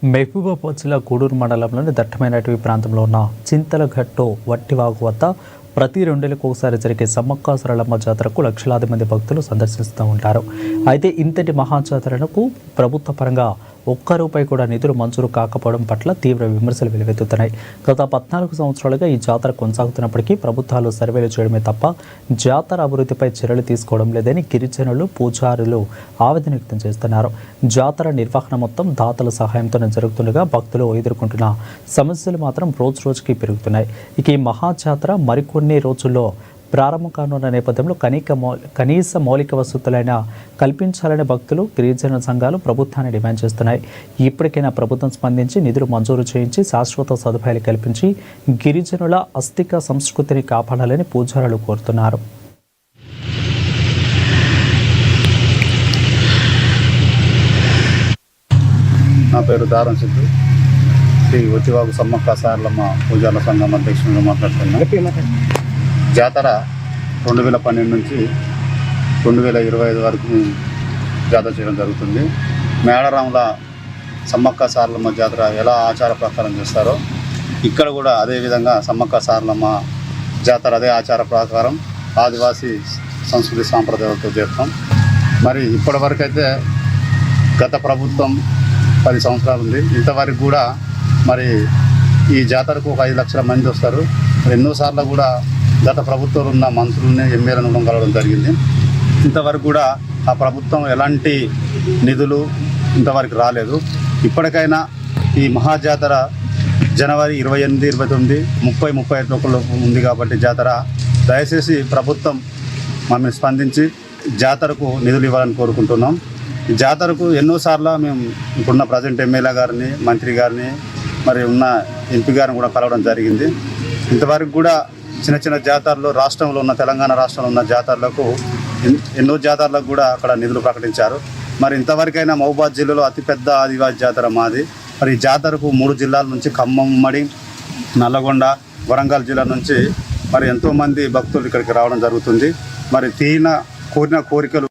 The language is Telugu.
మహబూబాబాద్ జిల్లా గూడూరు మండలంలోని దట్టమైన అటవీ ప్రాంతంలో ఉన్న చింతలఘట్టు వట్టివాగు వద్ద ప్రతి 2 ఏళ్లకు ఒకసారి జరిగే సమ్మక్క సారలమ్మ జాతరకు లక్షలాది మంది భక్తులు సందర్శిస్తూ ఉంటారు. అయితే ఇంతటి మహాజాతరకు ప్రభుత్వ పరంగా ఒక్క రూపాయి కూడా నిధులు మంజూరు కాకపోవడం పట్ల తీవ్ర విమర్శలు వెలువెత్తుతున్నాయి. గత 14 సంవత్సరాలుగా ఈ జాతర కొనసాగుతున్నప్పటికీ ప్రభుత్వాలు సర్వేలు చేయడమే తప్ప జాతర అభివృద్ధిపై చర్యలు తీసుకోవడం లేదని గిరిజనులు, పూజారులు ఆవేదన వ్యక్తం చేస్తున్నారు. జాతర నిర్వహణ మొత్తం దాతల సహాయంతోనే జరుగుతుండగా భక్తులు ఎదుర్కొంటున్న సమస్యలు మాత్రం రోజు రోజుకి పెరుగుతున్నాయి. ఇక ఈ మహాజాతర మరికొన్ని రోజుల్లో ప్రారంభం కానున్న నేపథ్యంలో కనీస మౌలిక వసతులైనా కల్పించాలని భక్తులు, గిరిజన సంఘాలు ప్రభుత్వాన్ని డిమాండ్ చేస్తున్నాయి. ఇప్పటికైనా ప్రభుత్వం స్పందించి నిధులు మంజూరు చేయించి శాశ్వత సదుపాయాలు కల్పించి గిరిజనుల అస్థిక సంస్కృతిని కాపాడాలని పూజారులు కోరుతున్నారు. నా పేరు దారం సిద్ధు, శ్రీ వట్టివాగు సమ్మక్క సారలమ్మ పూజారుల సంఘం అధ్యక్షునిగా మాట్లాడుతున్నాను. జాతర 2012 నుంచి 2025 వరకు జాతర చేయడం జరుగుతుంది. మేడారంలో సమ్మక్క సారలమ్మ జాతర ఎలా ఆచార ప్రకారం చేస్తారో ఇక్కడ కూడా అదేవిధంగా సమ్మక్క సారలమ్మ జాతర అదే ఆచార ప్రకారం ఆదివాసీ సంస్కృతి సాంప్రదాయాలతో చేస్తాం. మరి ఇప్పటివరకు అయితే గత ప్రభుత్వం 10 సంవత్సరాలు ఉంది. ఇంతవరకు కూడా మరి ఈ జాతరకు ఒక 5 లక్షల మంది వస్తారు. ఎన్నోసార్లు కూడా గత ప్రభుత్వంలో ఉన్న మంత్రులని, ఎమ్మెల్యేలను కలవడం జరిగింది. ఇంతవరకు కూడా ఆ ప్రభుత్వం ఎలాంటి నిధులు ఇంతవరకు రాలేదు. ఇప్పటికైనా ఈ మహాజాతర జనవరి 28, 29, 30, 31 ఉంది కాబట్టి జాతర దయచేసి ప్రభుత్వం మమ్మల్ని స్పందించి జాతరకు నిధులు ఇవ్వాలని కోరుకుంటున్నాం. ఈ జాతరకు ఎన్నోసార్లు మేము ఇప్పుడున్న ప్రజెంట్ ఎమ్మెల్యే గారిని, మంత్రి గారిని, మరి ఉన్న ఎంపీ గారిని కూడా కలవడం జరిగింది. ఇంతవరకు కూడా చిన్న చిన్న జాతరలు రాష్ట్రంలో ఉన్న, తెలంగాణ రాష్ట్రంలో ఉన్న జాతరలకు ఎన్నో జాతరలకు కూడా అక్కడ నిధులు ప్రకటించారు. మరి ఇంతవరకైనా మహబూబాబాద్ జిల్లాలో అతిపెద్ద ఆదివాసీ జాతర మాది. మరి ఈ జాతరకు 3 జిల్లాల నుంచి ఖమ్మం, ఉమ్మడి, నల్లగొండ, వరంగల్ జిల్లా నుంచి మరి ఎంతోమంది భక్తులు ఇక్కడికి రావడం జరుగుతుంది. మరి కోరిన కోరికలు